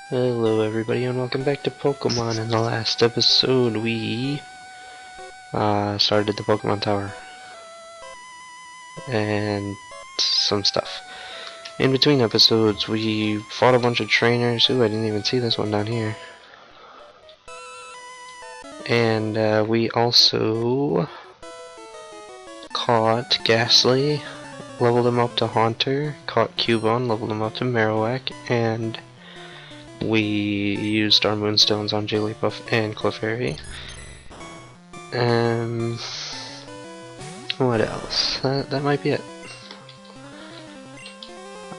Hello everybody and welcome back to Pokemon. In the last episode we started the Pokemon Tower and some stuff. In between episodes we fought a bunch of trainers. Ooh, I didn't even see this one down here. And we also caught Ghastly, leveled him up to Haunter, caught Cubone, leveled him up to Marowak, and we used our Moonstones on Jigglypuff and Clefairy. What else? That might be it.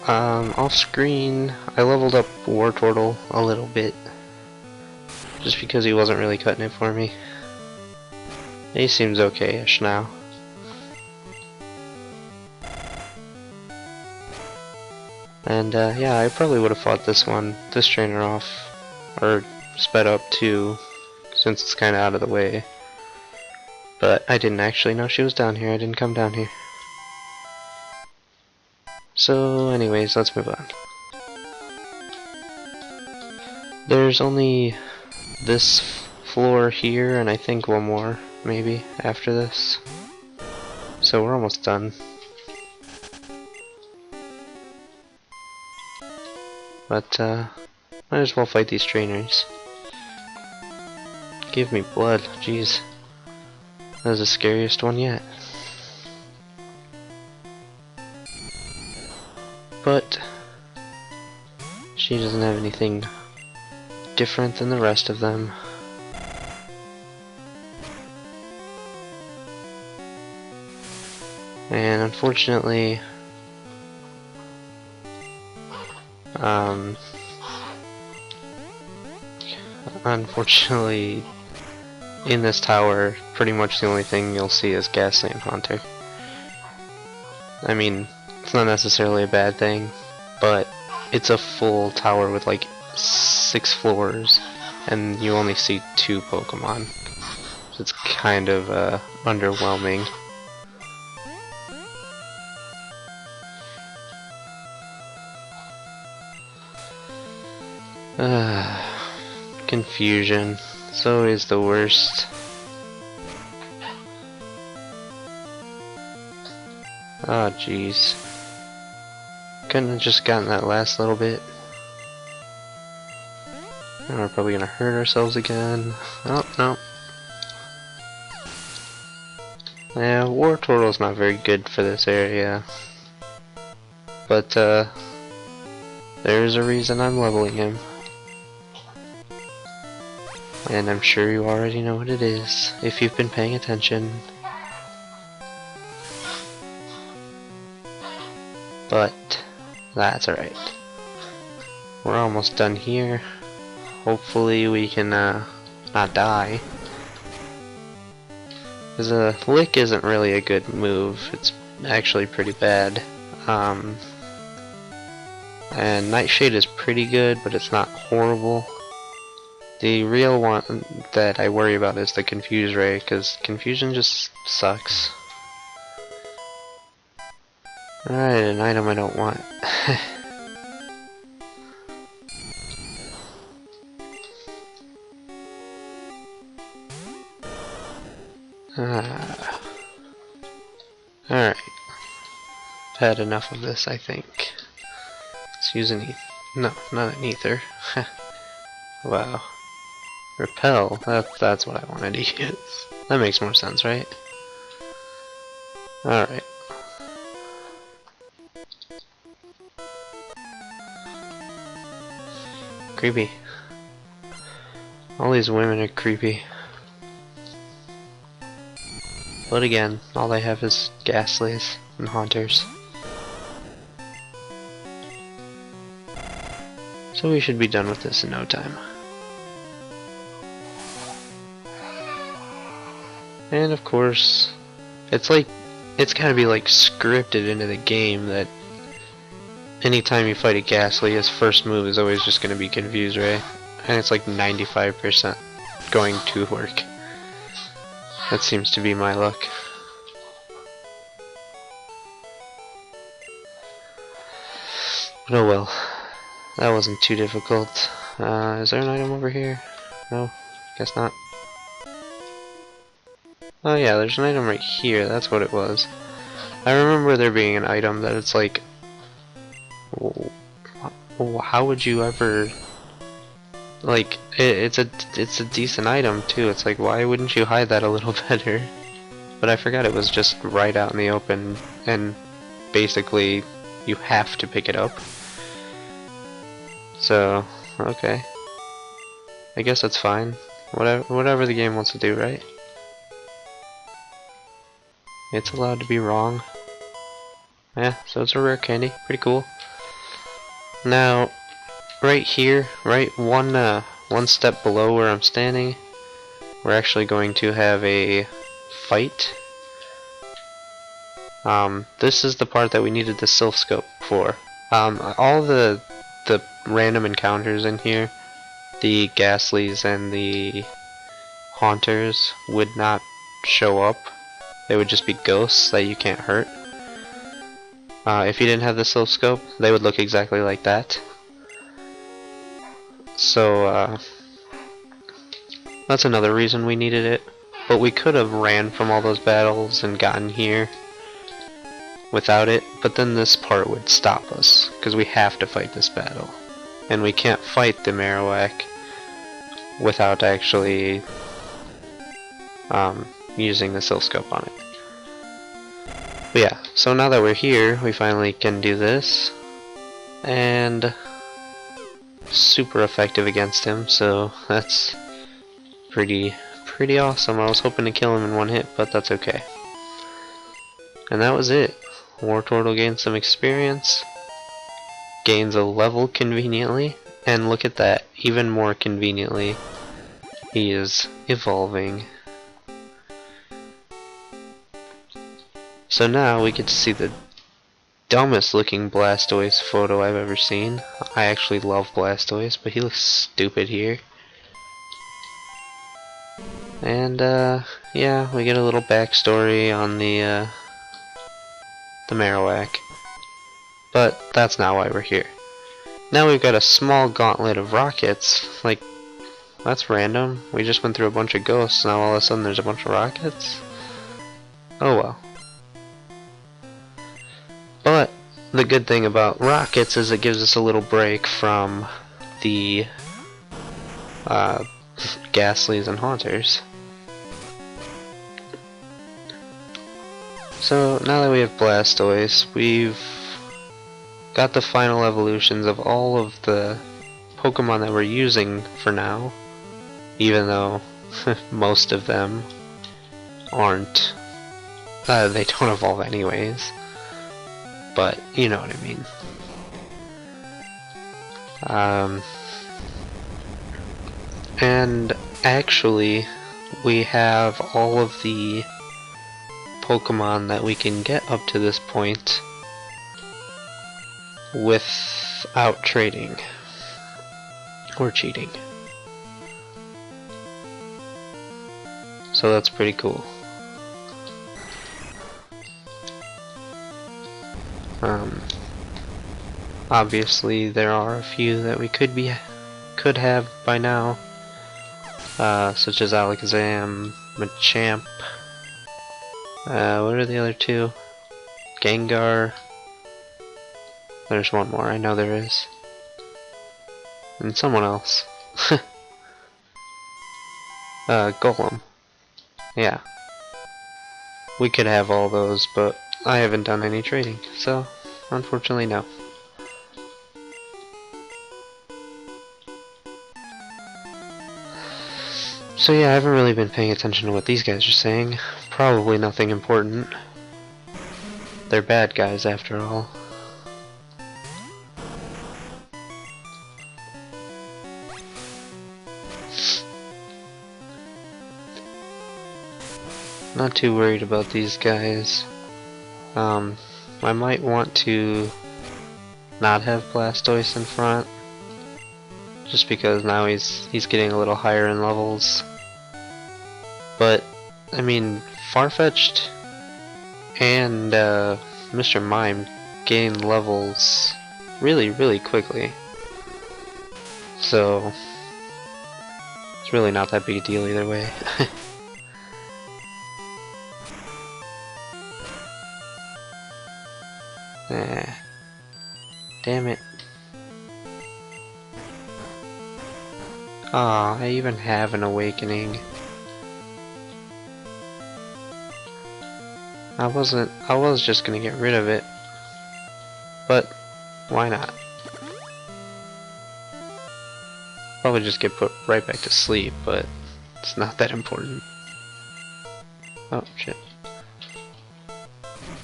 Off screen, I leveled up Wartortle a little bit, just because he wasn't really cutting it for me. He seems okay-ish now. And yeah, I probably would have fought this trainer off, or sped up too, since it's kind of out of the way. But I didn't actually know she was down here. I didn't come down here. So anyways, let's move on. There's only this floor here, and I think one more, maybe, after this. So we're almost done. But, might as well fight these trainers. Give me blood, jeez. That was the scariest one yet. But she doesn't have anything different than the rest of them. And unfortunately, in this tower, pretty much the only thing you'll see is Ghastly and Haunter. I mean, it's not necessarily a bad thing, but it's a full tower with like 6 floors, and you only see 2 Pokemon. So it's kind of underwhelming. Confusion. It's always the worst. Oh jeez. Couldn't have just gotten that last little bit. Now we're probably gonna hurt ourselves again. Oh, no. Yeah, Wartortle's not very good for this area. But, there's a reason I'm leveling him. And I'm sure you already know what it is, if you've been paying attention. But that's alright. We're almost done here. Hopefully we can not die. Because a Lick isn't really a good move. It's actually pretty bad. And Nightshade is pretty good, but it's not horrible. The real one that I worry about is the Confuse Ray, because Confusion just sucks. Alright, an item I don't want. Alright. Had enough of this, I think. Let's use an no, not an ether. Wow. Repel, that's what I wanted to use. That makes more sense, right? Alright. Creepy. All these women are creepy. But again, all they have is Ghastlies and Haunters. So we should be done with this in no time. And of course, it's gotta be like scripted into the game that anytime you fight a Ghastly, his first move is always just gonna be Confuse Ray. And it's like 95% going to work. That seems to be my luck. But oh well. That wasn't too difficult. Is there an item over here? No, guess not. Oh yeah, there's an item right here, that's what it was. I remember there being an item that it's like, how would you ever, like, it's a decent item too. It's like, why wouldn't you hide that a little better? But I forgot it was just right out in the open, and basically you have to pick it up. So, okay. I guess that's fine. Whatever the game wants to do, right? It's allowed to be wrong. Yeah, so it's a rare candy. Pretty cool. Now, right here, right one step below where I'm standing, we're actually going to have a fight. This is the part that we needed the Sylph Scope for. All the random encounters in here, the Ghastlies and the Haunters, would not show up. They would just be ghosts that you can't hurt. If you didn't have the Sylph Scope, they would look exactly like that. So, that's another reason we needed it. But we could have ran from all those battles and gotten here without it, but then this part would stop us, because we have to fight this battle. And we can't fight the Marowak without actually using the Sylph Scope on it. But yeah, so now that we're here, we finally can do this. And super effective against him, so that's pretty awesome. I was hoping to kill him in one hit, but that's okay. And that was it. Wartortle gains some experience, gains a level conveniently, and look at that, even more conveniently, he is evolving. So now we get to see the dumbest looking Blastoise photo I've ever seen. I actually love Blastoise, but he looks stupid here. And yeah, we get a little backstory on the Marowak. But that's not why we're here. Now we've got a small gauntlet of rockets. Like, that's random. We just went through a bunch of ghosts, now all of a sudden there's a bunch of rockets? Oh well. But the good thing about rockets is it gives us a little break from the Ghastlies and Haunters. So now that we have Blastoise, we've got the final evolutions of all of the Pokemon that we're using for now, even though most of them aren't, they don't evolve anyways, but you know what I mean. And actually we have all of the Pokemon that we can get up to this point without trading or cheating. So that's pretty cool. Obviously there are a few that we could have by now, such as Alakazam, Machamp. What are the other two? Gengar. There's one more, I know there is. And someone else. Golem. Yeah. We could have all those, but I haven't done any trading, so unfortunately no. So yeah, I haven't really been paying attention to what these guys are saying. Probably nothing important. They're bad guys after all. Not too worried about these guys. I might want to not have Blastoise in front, just because now he's getting a little higher in levels. But I mean, Farfetch'd and Mr. Mime gain levels really quickly. So it's really not that big a deal either way. Damn it. Aw, I even have an awakening. I was just gonna get rid of it. But why not? Probably just get put right back to sleep, but it's not that important. Oh shit.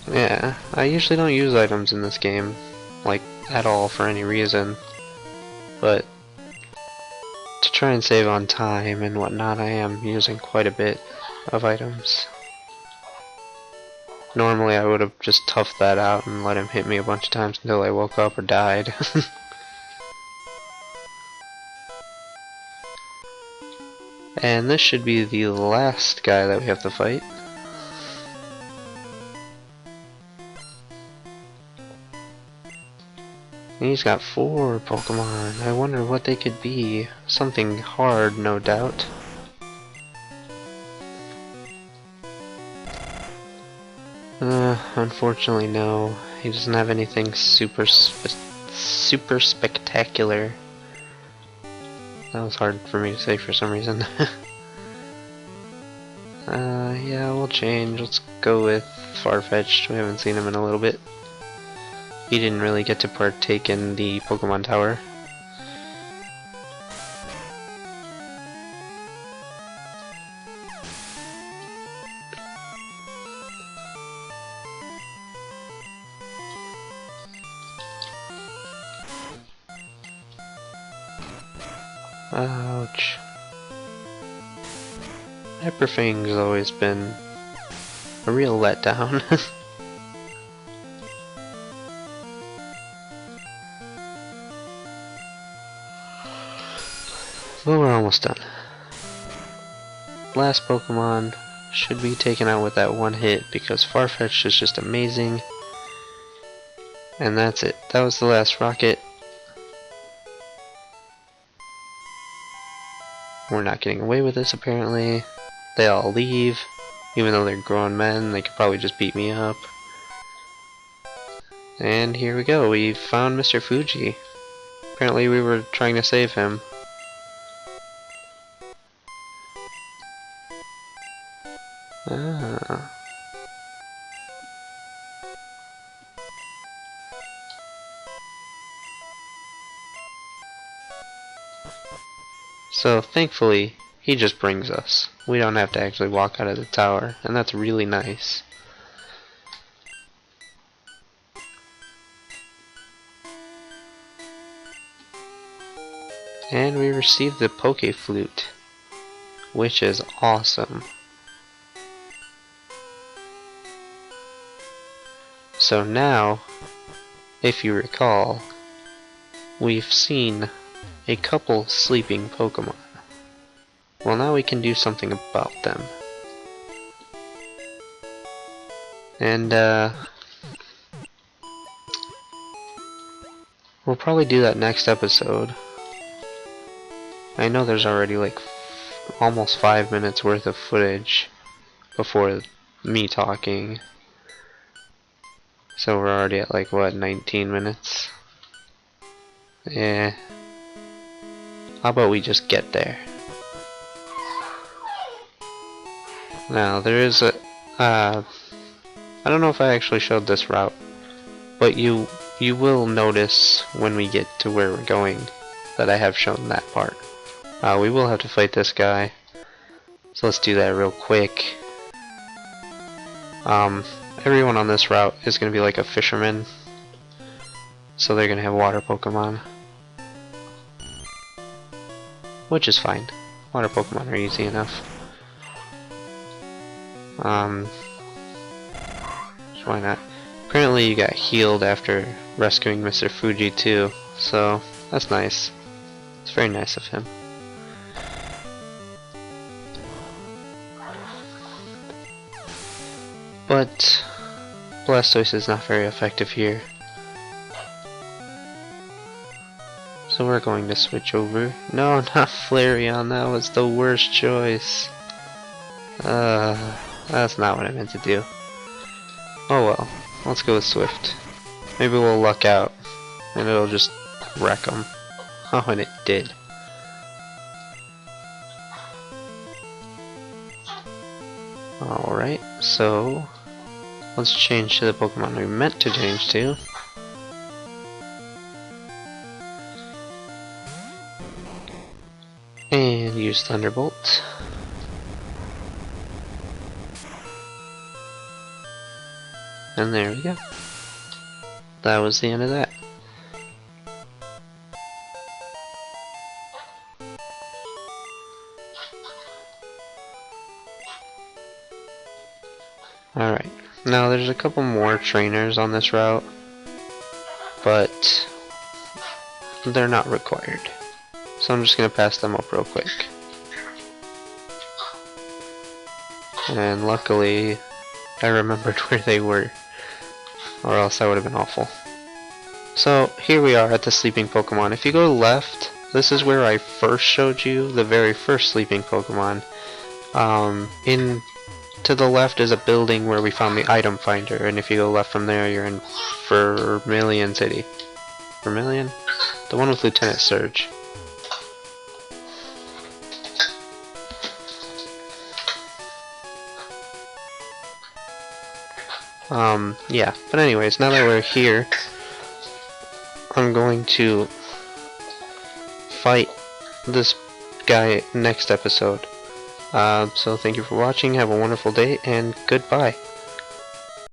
Yeah, I usually don't use items in this game, like, at all for any reason. But to try and save on time and whatnot, I am using quite a bit of items. Normally I would have just toughed that out and let him hit me a bunch of times until I woke up or died. And this should be the last guy that we have to fight. And he's got 4 Pokemon. I wonder what they could be. Something hard, no doubt. Unfortunately no. He doesn't have anything super spectacular. That was hard for me to say for some reason. Yeah, we'll change. Let's go with Farfetch'd. We haven't seen him in a little bit. He didn't really get to partake in the Pokemon Tower. Ouch. Hyperfang's always been a real letdown. But we're almost done. Last Pokemon should be taken out with that one hit because Farfetch'd is just amazing. And that's it. That was the last rocket. We're not getting away with this apparently. They all leave. Even though they're grown men, they could probably just beat me up. And here we go. We found Mr. Fuji. Apparently we were trying to save him. Ah. So thankfully, he just brings us. We don't have to actually walk out of the tower, and that's really nice. And we received the Poke Flute, which is awesome. So now, if you recall, we've seen a couple sleeping Pokemon. Well, now we can do something about them. And we'll probably do that next episode. I know there's already like almost 5 minutes worth of footage before me talking. So we're already at like what, 19 minutes? Yeah. How about we just get there? Now there is a I don't know if I actually showed this route, but you will notice when we get to where we're going that I have shown that part. We will have to fight this guy, so let's do that real quick. Everyone on this route is going to be like a fisherman, so they're going to have water Pokemon, which is fine. Water Pokemon are easy enough. So why not? Apparently you got healed after rescuing Mr. Fuji too, so that's nice. It's very nice of him. But Blastoise is not very effective here. So we're going to switch over. No, not Flareon, that was the worst choice. That's not what I meant to do. Oh well, let's go with Swift. Maybe we'll luck out, and it'll just wreck them. Oh, and it did. Alright, so let's change to the Pokemon we meant to change to. And use Thunderbolt. And there we go. That was the end of that. Alright, now there's a couple more trainers on this route, but they're not required. So I'm just going to pass them up real quick. And luckily, I remembered where they were, or else that would have been awful. So here we are at the sleeping Pokemon. If you go left, this is where I first showed you the very first sleeping Pokemon. To the left is a building where we found the item finder, and if you go left from there, you're in Vermilion City. Vermilion? The one with Lieutenant Surge. Yeah, but anyways, now that we're here, I'm going to fight this guy next episode. So thank you for watching, have a wonderful day, and goodbye.